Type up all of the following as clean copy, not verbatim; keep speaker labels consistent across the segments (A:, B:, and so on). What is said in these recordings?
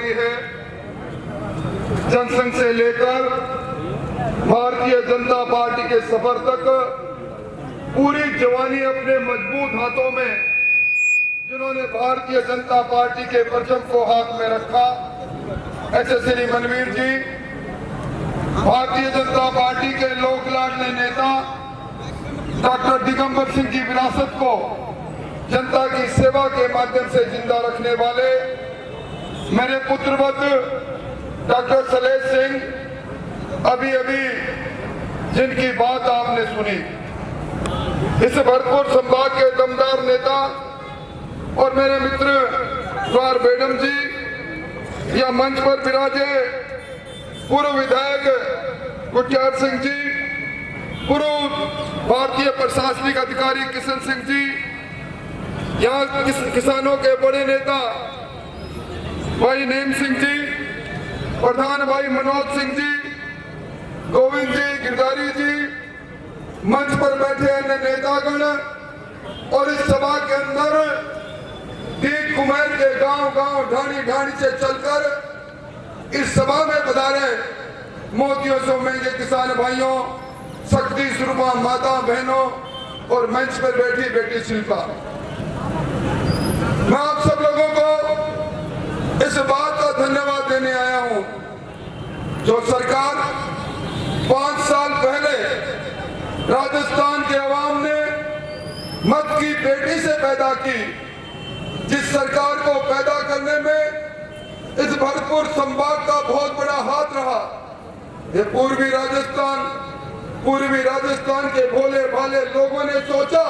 A: हुई है। जनसंघ से लेकर भारतीय जनता पार्टी के सफर तक पूरी जवानी अपने मजबूत हाथों में जिन्होंने भारतीय जनता पार्टी के परचम को हाथ में रखा, ऐसे श्री मनवीर जी भारतीय जनता पार्टी के लोक लाडले नेता डॉक्टर दिगंबर सिंह की विरासत को जनता की सेवा के माध्यम से जिंदा रखने वाले मेरे पुत्रवत डॉक्टर शैलेश सिंह, अभी अभी जिनकी बात आपने सुनी, इस भरतपुर संभाग के दमदार नेता और मेरे मित्र द्वार बेडम जी, या मंच पर विराजे पूर्व विधायक गुटियार सिंह जी, पूर्व भारतीय प्रशासनिक अधिकारी किशन सिंह जी, यहाँ किसानों के बड़े नेता भाई नेम सिंह जी, प्रधान भाई मनोज सिंह जी, गोविंद जी, गिरधारी जी, मंच पर बैठे अन्य नेतागण और इस सभा के अंदर दीप कुमार के गांव-गांव ढाणी से चलकर इस सभा में पधारे मोतियों से महंगे किसान भाइयों, शक्ति स्वरूपा माता बहनों और मंच पर बैठी बेटी शिल्पा, मैं आप सब लोगों को इस बात का धन्यवाद देने आया हूं जो सरकार 5 साल पहले राजस्थान के अवाम ने मत की बेटी से पैदा की, जिस सरकार को पैदा करने में इस भरतपुर संभाग का बहुत बड़ा हाथ रहा। ये पूर्वी राजस्थान के भोले भाले लोगों ने सोचा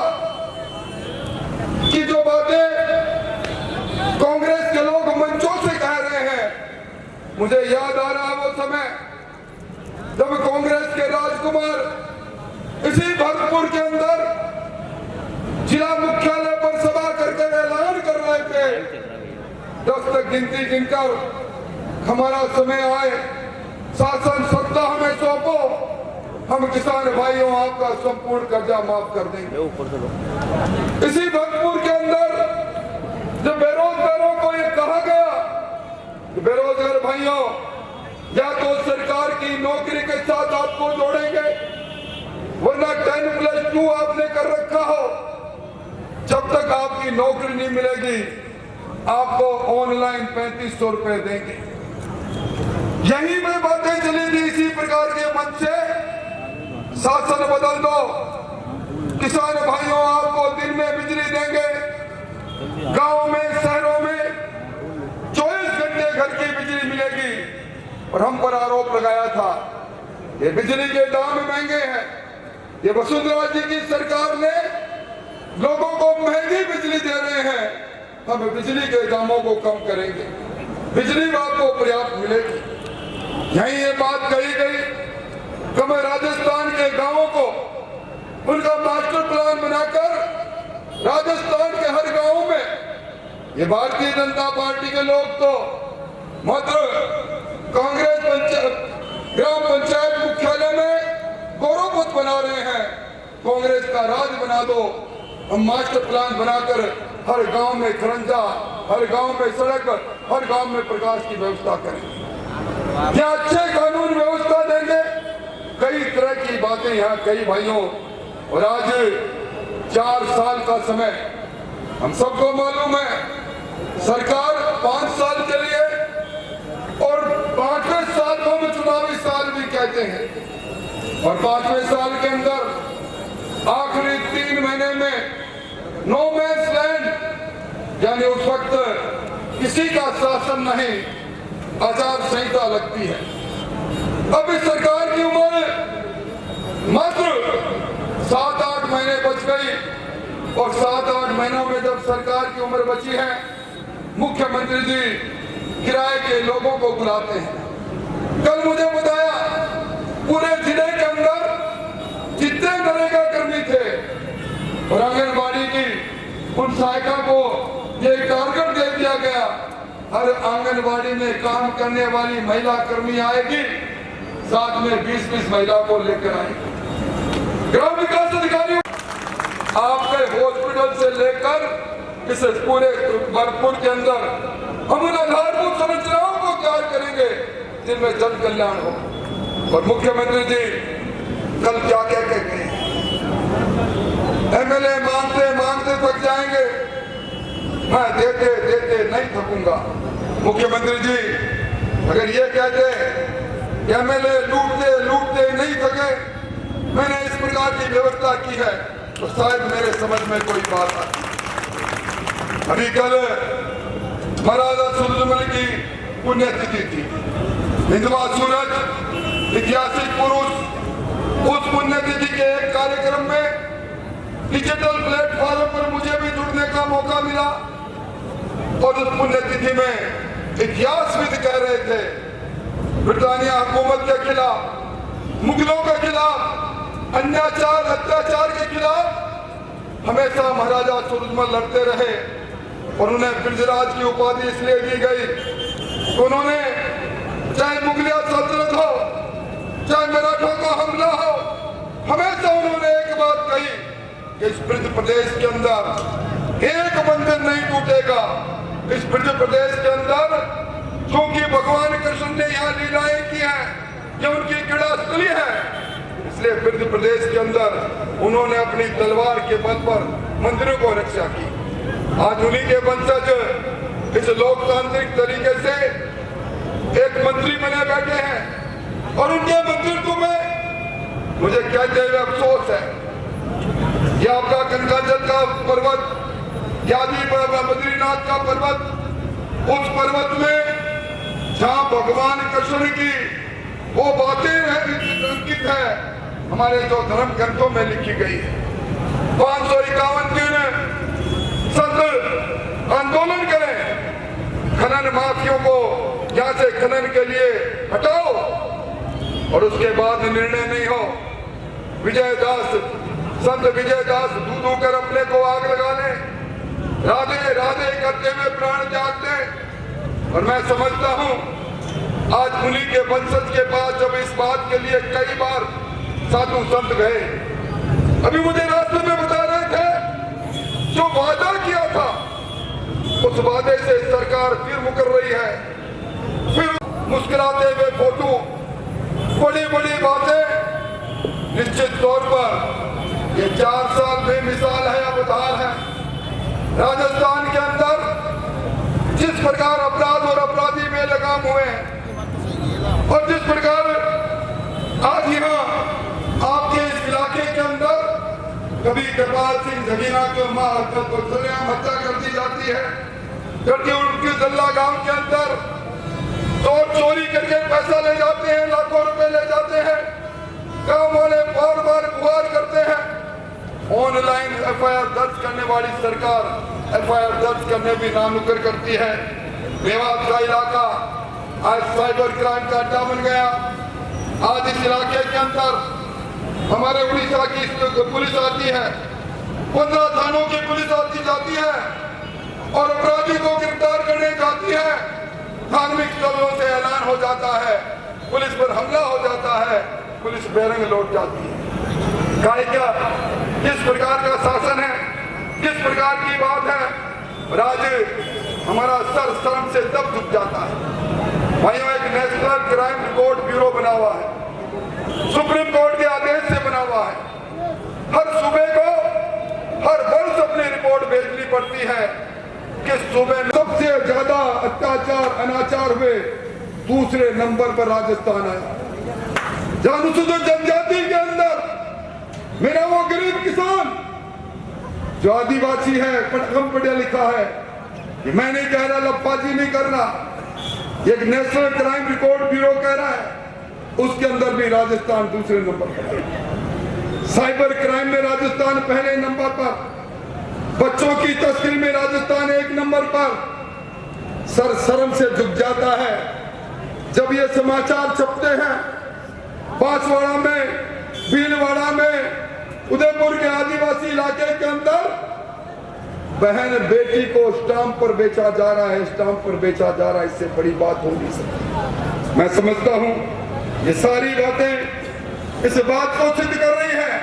A: कि जो बातें कांग्रेस के लोग मंचों से कह रहे हैं, मुझे याद आ रहा है वो समय जब कांग्रेस के राजकुमार इसी भरतपुर के अंदर जिला मुख्यालय पर सभा करके ऐलान कर रहे थे 10 तक गिनती गिनकर हमारा समय आए, शासन सत्ता हमें सौंपो, हम किसान भाइयों आपका संपूर्ण कर्जा माफ कर देंगे। इसी भरतपुर के अंदर जब बेरोजगारों को ये कहा गया कि बेरोजगार भाइयों या तो सरकार की नौकरी के साथ आपको जोड़ेंगे वरना 10+2 आपने कर रखा हो, जब तक आपकी नौकरी नहीं मिलेगी आपको ऑनलाइन 3500 रुपए देंगे। यही में बातें चली थी। इसी प्रकार के मन से शासन बदल दो, किसान भाइयों आपको दिन में बिजली देंगे, गांव में शहरों में 24 घंटे घर की बिजली मिलेगी। और हम पर आरोप लगाया था ये बिजली के दाम महंगे हैं, ये वसुंधरा जी की सरकार ने लोगों को महंगी बिजली दे रहे हैं, हम बिजली के दामों को कम करेंगे, बिजली आपको पर्याप्त मिलेगी। यही ये बात कही गई कि मैं राजस्थान के गांवों को उनका मास्टर प्लान बनाकर राजस्थान के हर गांव में, ये भारतीय जनता पार्टी के लोग तो मात्र कांग्रेस ग्राम पंचायत मुख्यालय में गौरवपथ बना रहे हैं, कांग्रेस का राज बना दो, हम मास्टर प्लान बनाकर हर गांव में खरंजा, हर गांव में सड़क, हर गांव में प्रकाश की व्यवस्था करें, क्या अच्छे कानून व्यवस्था देंगे, कई तरह की बातें यहाँ कई भाइयों। और आज 4 साल का समय हम सबको मालूम है, सरकार 5 साल के लिए और 5वें साल को हम चुनावी साल भी कहते हैं, और 5वें साल के अंदर आखिरी 3 महीने में नो मैंस लैंड, यानी उस वक्त किसी का शासन नहीं, आचार संहिता लगती है। अब इस सरकार की उम्र मात्र 7-8 महीने बच गई, और 7-8 महीनों में जब सरकार की उम्र बची है, मुख्यमंत्री जी किराए के लोगों को बुलाते हैं। कल मुझे बताया पूरे जिले के अंदर जितने नरेगा कर्मी थे और आंगनबाड़ी की उन सहायिका को ये टारगेट दे दिया गया, हर आंगनबाड़ी में काम करने वाली महिला कर्मी आएगी, साथ में 20-20 महिला को लेकर आएगी। ग्राम विकास अधिकारी आपके हॉस्पिटल से लेकर इस पूरे भरतपुर के अंदर हम उन आधारभूत संरचनाओं को जिनमें जन कल्याण हो। और मुख्यमंत्री जी कल क्या कह के गए, एमएलए मांगते मांगते थक जाएंगे, मैं देते देते नहीं थकूंगा। मुख्यमंत्री जी अगर ये कहते कि एमएलए लूटते लूटते नहीं थके, मैंने इस प्रकार की व्यवस्था की है, तो शायद मेरे समझ में कोई बात आती। अभी कल महाराजा सूरजमल की पुण्यतिथि थी। हिंदवा सूरज ऐतिहासिक पुरुष, उस पुण्यतिथि के एक कार्यक्रम में डिजिटल प्लेटफॉर्म पर मुझे भी जुड़ने का मौका मिला और उस पुण्यतिथि में इतिहासविद कह रहे थे ब्रिटानिया हुकूमत के खिलाफ, मुगलों के खिलाफ, अन्याचार अत्याचार के खिलाफ हमेशा महाराजा सूरजमल लड़ते रहे और उन्हें ब्रिजराज की उपाधि इसलिए दी गई। उन्होंने चाहे मुगलिया सल्तनत हो, चाहे मराठों का हमला हो, हमेशा उन्होंने एक बात कही कि इस ब्रज प्रदेश के अंदर एक मंदिर नहीं टूटेगा। इस ब्रज प्रदेश के अंदर क्योंकि भगवान कृष्ण ने यहाँ लीलाएं की हैं, ये उनकी क्रीड़ा स्थली है, इसलिए ब्रज प्रदेश के अंदर उन्होंने अपनी तलवार के बल पर मंदिरों को रक्षा की। आज उन्हीं के वंशज इस लोकतांत्रिक तरीके से एक मंत्री बने बैठे हैं और उनके मंदिर में मुझे कहते हुए अफसोस है कि आपका कनकाचल का पर्वत, यादी बद्रीनाथ का पर्वत, उस पर्वत में जहाँ भगवान कृष्ण की वो बातें अंकित है, हमारे जो धर्म ग्रंथों में लिखी गई है। 551 दिन संत आंदोलन करें, खनन माफियों को यहाँ से खनन के लिए हटाओ और उसके बाद निर्णय नहीं हो। विजयदास, संत विजयदास दूध होकर अपने को आग लगा ले, राधे राधे करते हुए प्राण त्याग दे। और मैं समझता हूँ आज उन्हीं के वंशज के पास जब इस बात के लिए कई बार साधु संत गए, अभी मुझे रास्ते में बता रहे थे जो वादा किया था उस वादे से सरकार फिर मुकर रही है, फिर मुस्कुराते हुए फोटो, बड़ी बड़ी बातें। निश्चित तौर पर ये 4 साल बेमिसाल है, अवधार है। राजस्थान के अंदर जिस प्रकार अपराध और अपराधी में लगाम हुए हैं और जिस प्रकार आज यहाँ आपके इस इलाके के अंदर कभी कृपाल सिंह जगीना को सरेआम हत्या कर दी जाती है, जबकि उनके दल्ला गांव के अंदर तो चोरी करके पैसा ले जाते हैं, लाखों रुपए ले जाते हैं, गांव वाले बार बार गुहार करते हैं। ऑनलाइन एफआईआर दर्ज करने वाली सरकार एफआईआर दर्ज करने भी नामुमकिन करती है। मेवात का इलाका आज साइबर क्राइम का अड्डा बन गया। आज इस इलाके के अंदर हमारे उड़ीसा की पुलिस आती है, 15 थानों की पुलिस आती जाती है और अपराधी को गिरफ्तार करने जाती है। धार्मिक स्थलों से ऐलान हो जाता है, पुलिस पर हमला हो जाता है, पुलिस बेरंग लौट जाती है। क्या किस प्रकार का शासन है, किस प्रकार की बात है, राज्य हमारा सर शर्म से तब झुक जाता है। भाइयों, एक नेशनल क्राइम रिकॉर्ड ब्यूरो बना हुआ है, सुप्रीम कोर्ट के आदेश से बना हुआ है। हर सूबे को हर वर्ष अपनी रिपोर्ट भेजनी पड़ती है कि सूबे में सबसे ज्यादा अत्याचार अनाचार हुए, दूसरे नंबर पर राजस्थान आया। जहां अनुसूचित जनजाति के अंदर मेरा वो गरीब किसान जो आदिवासी है, कम पढ़ा लिखा है, ये मैं नहीं कह रहा, लप्पाजी नहीं करना, एक नेशनल क्राइम रिकॉर्ड ब्यूरो कह रहा है, उसके अंदर भी राजस्थान दूसरे नंबर पर है। साइबर क्राइम में राजस्थान पहले नंबर पर, बच्चों की तस्करी में राजस्थान 1 नंबर पर। सर शर्म से झुक जाता है जब ये समाचार छपते हैं। बांसवाड़ा में, भीलवाड़ा में, उदयपुर के आदिवासी इलाके के अंदर बहन बेटी को स्टाम्प पर बेचा जा रहा है, स्टाम्प पर बेचा जा रहा है। इससे बड़ी बात हो नहीं सकती। मैं समझता हूं ये सारी बातें इस बात को सिद्ध कर रही है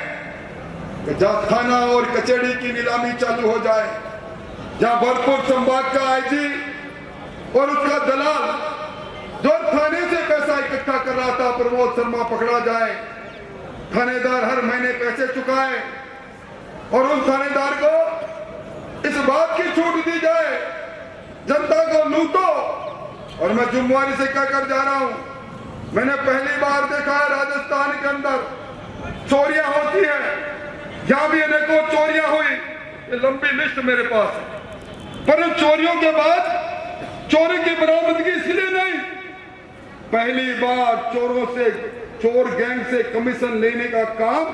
A: कि जहां थाना और कचहरी की नीलामी चालू हो जाए, जहां भरतपुर संभाग का आईजी और उसका दलाल जो थाने से पैसा इकट्ठा कर रहा था प्रमोद शर्मा पकड़ा जाए, थानेदार हर महीने पैसे चुकाए और उस थानेदार को इस बात की छूट दी जाए जनता को लूटो। और मैं जुम्मेवारी से कहकर जा रहा हूं, मैंने पहली बार देखा है राजस्थान के अंदर चोरियां होती है, यहां भी अनेकों चोरियां हुई, ये लंबी लिस्ट मेरे पास है। पर उन चोरियों के बाद चोरी की बरामदगी इसलिए नहीं, पहली बार चोरों से, चोर गैंग से कमीशन लेने का काम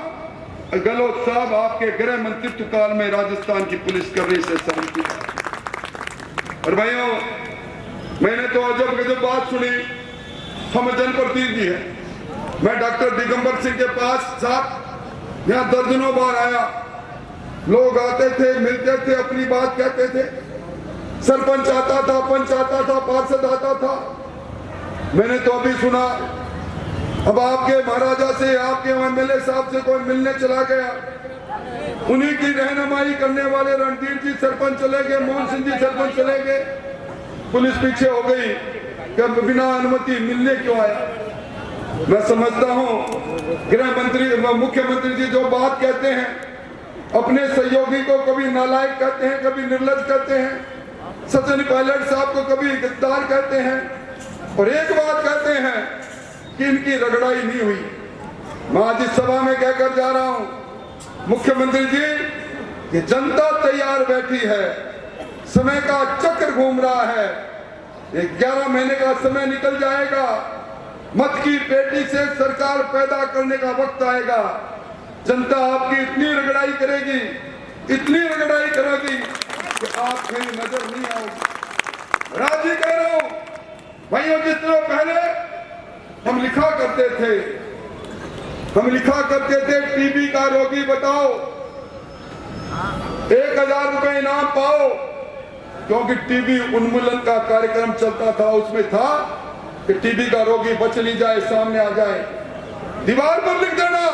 A: गहलोत साहब आपके गृह मंत्रित्व काल में राजस्थान की पुलिस कर रही से सहमत किया। और भाइयों, मैंने तो अजब गजब बात सुनी, हम जनप्रतिनिधि हैं, मैं डॉक्टर दिगंबर सिंह के पास साथ यहाँ दर्जनों बार आया, लोग आते थे, मिलते थे, अपनी बात कहते थे, सरपंच आता था, पंच आता था, पार्षद आता था। मैंने तो अभी सुना अब आपके महाराजा से, आपके एमएलए साहब से कोई मिलने चला गया, उन्हीं की रहनुमाई करने वाले रणधीर जी सरपंच चले गए, मोहन सिंह जी सरपंच चले गए, पुलिस पीछे हो गई कि बिना अनुमति मिलने क्यों आया। मैं समझता हूं गृह मंत्री, मुख्यमंत्री जी जो बात कहते हैं, अपने सहयोगी को कभी नालायक कहते हैं, कभी निर्लज कहते हैं, सचिन पायलट साहब को कभी गद्दार कहते हैं, और एक बात कहते हैं कि इनकी रगड़ाई नहीं हुई। मैं आज इस सभा में कहकर जा रहा हूं, मुख्यमंत्री जी, ये जनता तैयार बैठी है, समय का चक्र घूम रहा है, 11 महीने का समय निकल जाएगा, मत की पेटी से सरकार पैदा करने का वक्त आएगा, जनता आपकी इतनी रगड़ाई करेगी, इतनी रगड़ाई करेगी कि आप कहीं नजर नहीं आओगे। राजी कह रहा हूं भाइयों, जिस तरह पहले हम लिखा करते थे टीबी का रोगी बताओ 1000 रुपए इनाम पाओ, क्योंकि टीबी उन्मूलन का कार्यक्रम चलता था, उसमें था कि टीबी का रोगी बच ली जाए, सामने आ जाए, दीवार पर लिख देना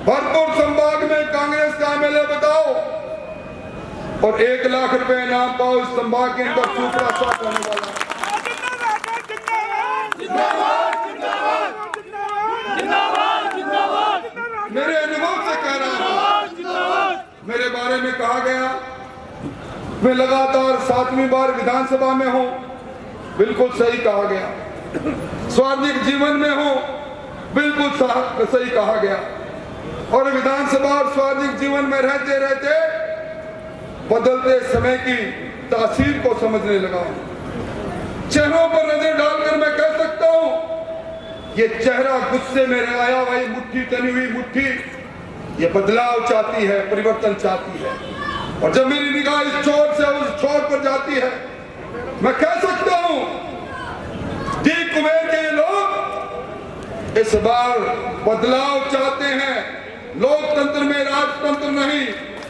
A: भरतपुर संभाग में कांग्रेस का एमएलए बताओ और 1 लाख रुपए इनाम पाओ। इस संभाग के अंदर सूपड़ा साफ होने वाला। मेरे अनुभव से कह रहा हूं, मेरे बारे में कहा गया, मैं लगातार 7वीं बार विधानसभा में हूं, बिल्कुल सही कहा गया, सार्वजनिक जीवन में हूं, बिल्कुल सही कहा गया, और विधानसभा और सार्वजनिक जीवन में रहते रहते बदलते समय की तासीर को समझने लगा। चेहरों पर नजर डालकर मैं कह सकता हूं, ये चेहरा गुस्से में आया हुआ, मुट्ठी तनी हुई मुट्ठी, ये बदलाव चाहती है, परिवर्तन चाहती है, और जब मेरी निगाह इस छोर से उस छोर पर जाती है, मैं कह सकता हूं डी कुबेर के लोग इस बार बदलाव चाहते हैं, लोकतंत्र में राजतंत्र नहीं,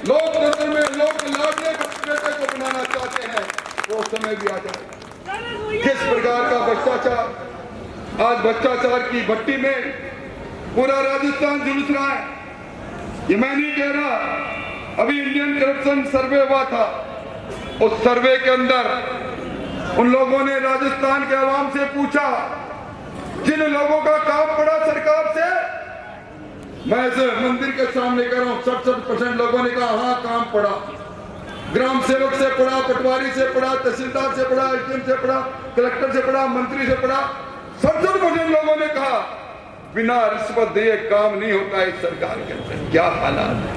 A: लोकतंत्र में लोक लाडले बेटे को बनाना चाहते हैं, वो समय भी आ जाए। किस प्रकार का भ्रष्टाचार, आज भ्रष्टाचार की भट्टी में पूरा राजस्थान झुलस रहा है। ये मैं नहीं कह रहा, अभी इंडियन करप्शन सर्वे हुआ था, उस सर्वे के अंदर उन लोगों ने राजस्थान के आवाम से पूछा, जिन लोगों का काम पड़ा सरकार से, मैं इस मंदिर के सामने कह रहा हूं, 67% लोगों ने कहा हाँ काम पड़ा, ग्राम सेवक से पड़ा, पटवारी से पड़ा, तहसीलदार से पड़ा, एसडीएम से पड़ा, कलेक्टर से पड़ा, मंत्री से पड़ा, 67% लोगों ने कहा बिना रिश्वत दिए काम नहीं होता इस सरकार के अंदर। क्या हालात है,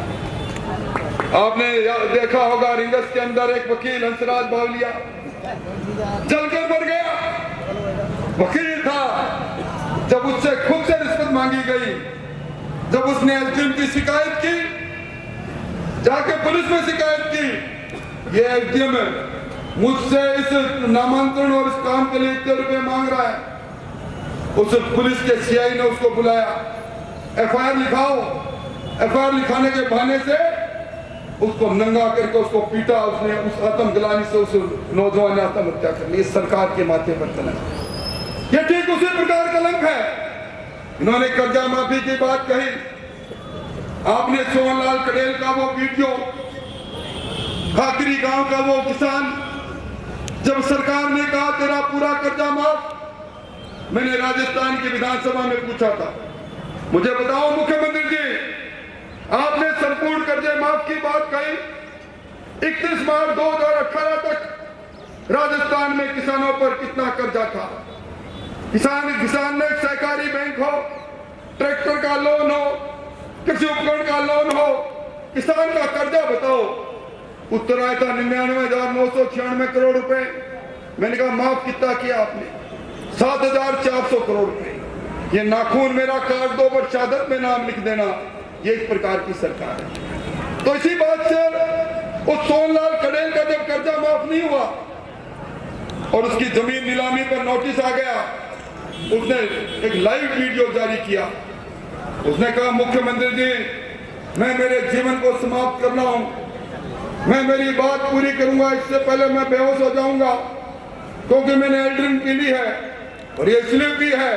A: आपने देखा होगा, रिंगस के अंदर एक वकील हंसराज बावलिया जलकर मर गया, वकील था, जब उससे खुद से रिश्वत मांगी गई, जब उसने एसडीएम की शिकायत की, जाके पुलिस में शिकायत की, ये एसडीएम मुझसे इस नामांतरण और इस काम के लिए इतने रुपए मांग रहा है, उस पुलिस के सीआई ने उसको बुलाया, एफआईआर लिखाओ, एफआईआर लिखाने के बहाने से उसको नंगा करके उसको पीटा, उसने उस आत्मग्लानि से उस नौजवान ने आत्महत्या कर ली। इस सरकार के माथे पर कलंक, ये ठीक उसी प्रकार कलंक है। इन्होंने कर्जा माफी की बात कही, आपने सोहनलाल कड़ेल का वो वीडियो, खाकरी गांव का वो किसान, जब सरकार ने कहा तेरा पूरा कर्जा माफ, मैंने राजस्थान की विधानसभा में पूछा था, मुझे बताओ मुख्यमंत्री जी, आपने संपूर्ण कर्जे माफ की बात कही। 31 मार्च 2018 तक राजस्थान में किसानों पर कितना कर्जा था? किसान ने सहकारी बैंक हो, ट्रैक्टर का लोन हो, कृषि उपकरण का लोन हो, किसान का कर्जा बताओ। उत्तर आया था 99,996 करोड़ रुपए। मैंने कहा माफ कितना किया आपने? 7,400 करोड़ रुपए। ये नाखून मेरा काट दो पर शहादत में नाम लिख देना, ये एक प्रकार की सरकार है। तो इसी बात से उस सोनलाल कड़ेल का जब कर्जा माफ नहीं हुआ और उसकी जमीन नीलामी पर नोटिस आ गया, उसने एक लाइव वीडियो जारी किया। उसने कहा मुख्यमंत्री जी, मैं मेरे जीवन को समाप्त कर रहा हूं, मैं मेरी बात पूरी करूंगा, इससे पहले मैं बेहोश हो जाऊंगा, क्योंकि मैंने एल्ड्रिन पी ली है और ये इसलिए भी है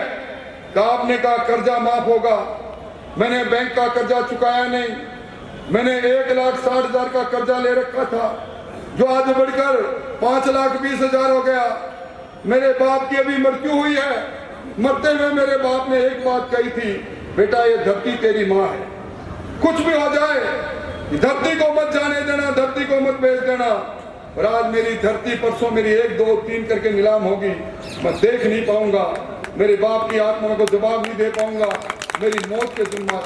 A: कि आपने कहा कर्जा माफ होगा। मैंने बैंक का कर्जा चुकाया नहीं, मैंने 1,60,000 का कर्जा ले रखा था, जो आज बढ़कर 5,20,000 हो गया। मेरे बाप की अभी मृत्यु हुई है, मरते हुए मेरे बाप ने एक बात कही थी, बेटा ये धरती तेरी माँ है, कुछ भी हो जाए धरती को मत जाने देना, धरती को मत बेच देना। और आज मेरी धरती परसों मेरी 1, 2, 3 करके नीलाम होगी, मैं देख नहीं पाऊंगा, मेरे बाप की आत्मा को जवाब नहीं दे पाऊंगा, मेरी मौत के जिम्मेदार।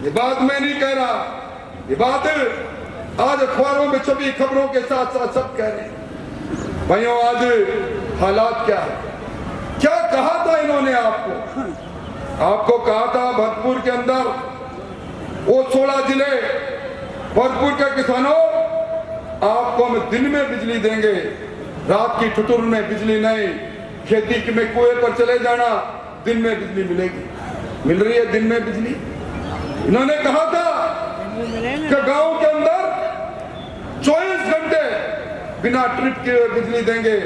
A: ये बात मैं नहीं कह रहा, ये बात आज अखबारों में छपी खबरों के साथ साथ सब कह रहे हैं। भाइयों, आज हालात क्या है? क्या कहा था इन्होंने आपको? आपको कहा था भरतपुर के अंदर वो 16 जिले, भरतपुर के किसानों, आपको हम दिन में बिजली देंगे, रात की ठुठुर में बिजली नहीं, खेती में कुएं पर चले जाना, दिन में बिजली मिलेगी। मिल रही है दिन में बिजली। इन्होंने कहा था कि गांव के अंदर 24 घंटे बिना ट्रिप के बिजली देंगे,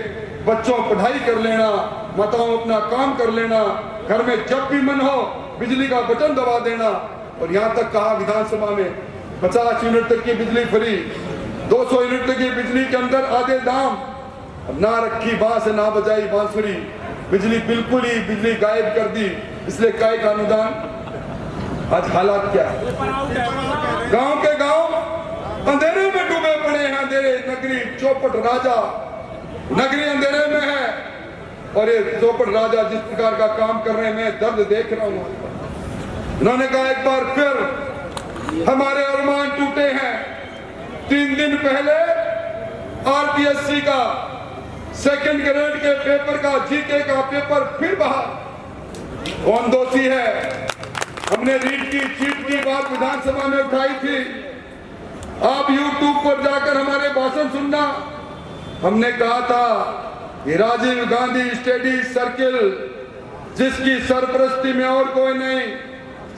A: बच्चों पढ़ाई कर लेना, माताओं अपना काम कर लेना, घर में जब भी मन हो बिजली का बटन दबा देना। और यहां तक कहा विधानसभा में 50 यूनिट तक की बिजली फ्री, 200 यूनिट तक की बिजली के अंदर आधे दाम। अब ना रखी बांस ना बजाई बांसुरी, बिजली बिल्कुल ही बिजली गायब कर दी, इसलिए काय का अनुदान। आज हालात क्या है? गांव के गांव अंधेरे में डूबे पड़े हैं। अंधेरे नगरी चौपट राजा नगरी अंधेरे में है, और ये चौपट राजा जिस प्रकार का काम कर रहे हैं, मैं दर्द देख रहा हूं। उन्होंने कहा एक बार फिर हमारे अरमान टूटे हैं। 3 दिन पहले आरपीएससी का सेकंड ग्रेड के पेपर का, जीके का पेपर फिर बाहर। कौन दोषी है? हमने रीट की चीट की बात विधानसभा में उठाई थी। आप यूट्यूब पर जाकर हमारे भाषण सुनना। हमने कहा था ये राजीव गांधी स्टडी सर्किल, जिसकी सरपरस्ती में और कोई नहीं,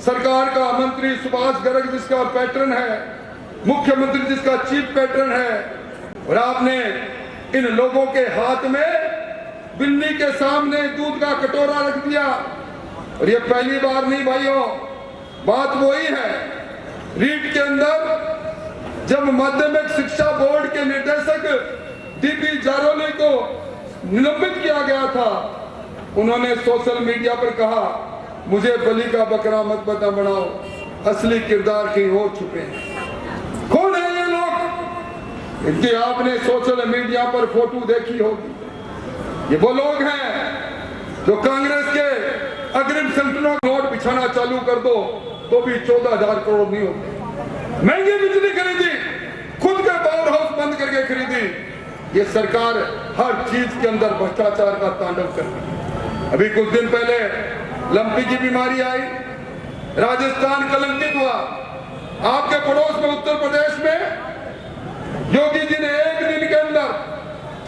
A: सरकार का मंत्री सुभाष गर्ग जिसका पैटर्न है, मुख्यमंत्री जिसका चीफ पैटर्न है, और आपने इन लोगों के हाथ में बिल्ली के सामने दूध का कटोरा रख दिया। और ये पहली बार नहीं भाइयों, बात वही है। रीट के अंदर जब माध्यमिक शिक्षा बोर्ड के निदेशक डीपी जारोली को निलंबित किया गया था, उन्होंने सोशल मीडिया पर कहा मुझे बलि का बकरा मत बनाओ, असली किरदार कहीं और छुपे हैं। कौन है ये लोग? इनकी आपने सोशल मीडिया पर फोटो देखी होगी। ये वो लोग हैं जो कांग्रेस के अग्रिम संगठनों नोट बिछाना चालू कर दो तो भी 14,000 करोड़ नहीं होते। महंगी बिजली खरीदी, खुद के पावर हाउस बंद करके खरीदी। ये सरकार हर चीज के अंदर भ्रष्टाचार का तांडव कर रही है। अभी कुछ दिन पहले लंपी की बीमारी आई, राजस्थान कलंकित हुआ। आपके पड़ोस में उत्तर प्रदेश में योगी जी ने एक दिन के अंदर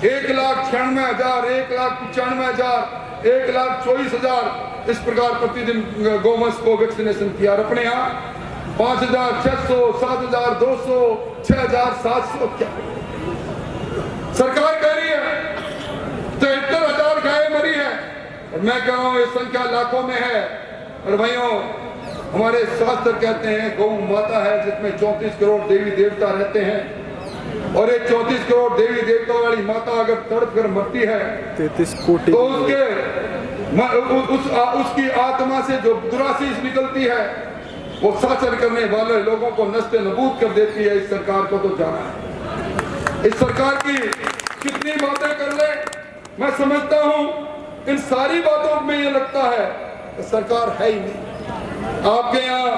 A: 1,96,000, 1,95,000, 1,24,000 इस प्रकार प्रतिदिन गौवंश को वैक्सीनेशन किया। और अपने यहाँ 5,600, 7,200, 6,700 क्या सरकार कह रही है। 73,000 गायें मरी है, और मैं कह रहा हूँ ये संख्या लाखों में है। और भाइयों, हमारे शास्त्र कहते हैं गौ माता है जिसमें 34 करोड़ देवी देवता रहते हैं, और ये 34 करोड़ देवी देवता वाली माता अगर तड़प कर मरती है
B: 33 कोटि
A: तो उसके उसकी आत्मा से जो दुराशीष निकलती है वो शासन करने वाले लोगों को नस्ते नबूद कर देती है। इस सरकार को तो जाना है। इस सरकार की कितनी बातें कर ले, मैं समझता हूं इन सारी बातों में ये लगता है सरकार है ही नहीं। आपके यहाँ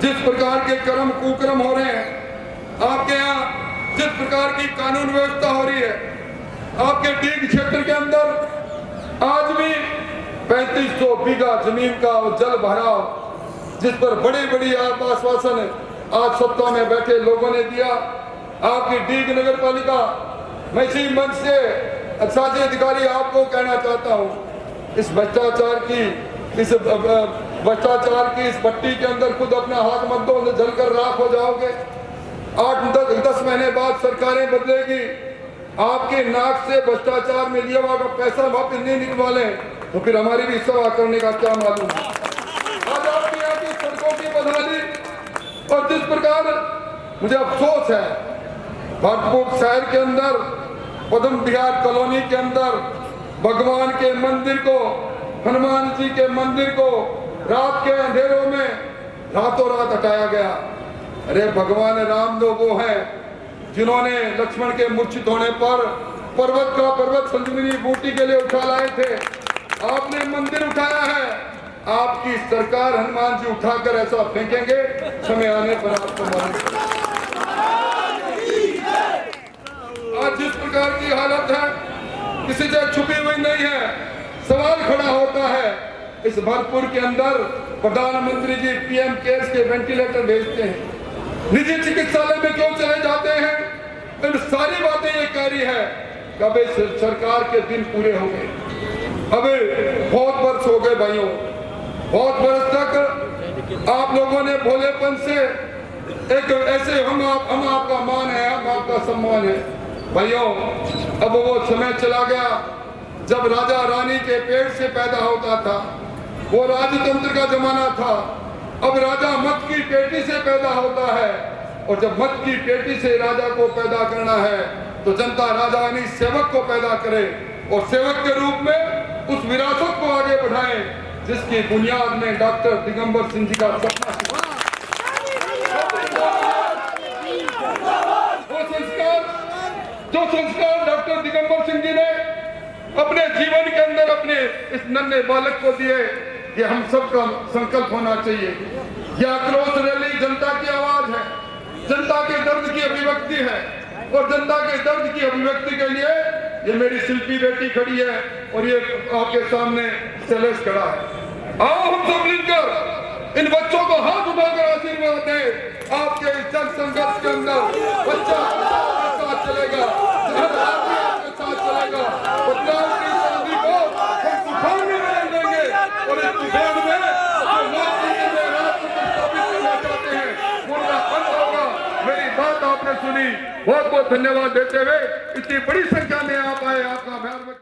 A: जिस प्रकार के कर्म कुकर्म हो रहे हैं, आपके यहाँ जिस प्रकार की कानून व्यवस्था हो रही है, आपके डीग क्षेत्र के अंदर आज भी 3500 बीघा जमीन का जल भराव, जिस पर बड़ी बड़ी आश्वासन आज सत्ता में बैठे लोगों ने दिया। आपकी डीग नगर पालिका, मैं इसी मंच से शासी अधिकारी आपको कहना चाहता हूं, इस भ्रष्टाचार की इस भट्टी के अंदर खुद अपना हाथ मत दो, जलकर राख हो जाओगे। 8-10 महीने बाद सरकारें बदलेगी, आपके नाक से भ्रष्टाचार में लिया हुआ पैसा वापस नहीं निकलवाले तो फिर हमारी भी सेवा करने का क्या मालूम। आज आपके यहाँ की सड़कों की बदहाली और जिस प्रकार मुझे अफसोस है, भरतपुर शहर के अंदर पद्म विहार कॉलोनी के अंदर भगवान के मंदिर को, हनुमान जी के मंदिर को रात के अंधेरों में रातों रात हटाया गया। अरे भगवान राम तो वो है जिन्होंने लक्ष्मण के मूर्छित होने पर पर्वत संजीवनी बूटी के लिए उठा लाए थे। आपने मंदिर उठाया है, आपकी सरकार हनुमान जी उठाकर ऐसा फेंकेंगे, समय आने पर आपको मालूम। आज जिस प्रकार की हालत है किसी से छुपी हुई नहीं है। सवाल खड़ा होता है, इस भरतपुर के अंदर प्रधानमंत्री जी पीएम केयर्स के वेंटिलेटर भेजते हैं, निजी चिकित्सालय में क्यों चले जाते हैं? इन सारी बातें ये कह रही है कि अब इस सरकार के दिन पूरे हो गए। अब बहुत वर्ष हो गए भाइयों, बहुत वर्ष तक आप लोगों ने भोलेपन से एक ऐसे हम आपका मान है, हम आपका सम्मान है। भाइयों अब वो समय चला गया जब राजा रानी के पेट से पैदा होता था, वो राजतंत्र का जमाना था। अब राजा मत की पेटी से पैदा होता है, और जब मत की पेटी से राजा को पैदा करना है तो जनता राजा यानी सेवक को पैदा करे, और सेवक के रूप में उस विरासत को आगे बढ़ाए जिसकी बुनियाद में डॉक्टर दिगंबर सिंह जी का सपना था। जो संस्कार डॉक्टर दिगंबर सिंह जी ने अपने जीवन के अंदर अपने इस नन्हे बालक को दिए, ये हम सबका संकल्प होना चाहिए। यह आक्रोश रैली जनता की आवाज है, जनता के दर्द की अभिव्यक्ति है, और जनता के दर्द की अभिव्यक्ति के लिए ये मेरी शिल्पी बेटी खड़ी है और ये आपके सामने शैलेश खड़ा है। आओ हम सब मिलकर इन बच्चों को हाथ उठाकर आशीर्वाद दें। आपके इस जन संघर्ष के अंदर बच्चा आपके साथ चलेगा, आपके साथ चलेगा। बदलाव की शादी को हम तूफान में बदल देंगे, और इस तूफान में मेरी बात आपने सुनी, बहुत बहुत धन्यवाद देते हुए इतनी बड़ी संख्या में आप आए, आपका आभार।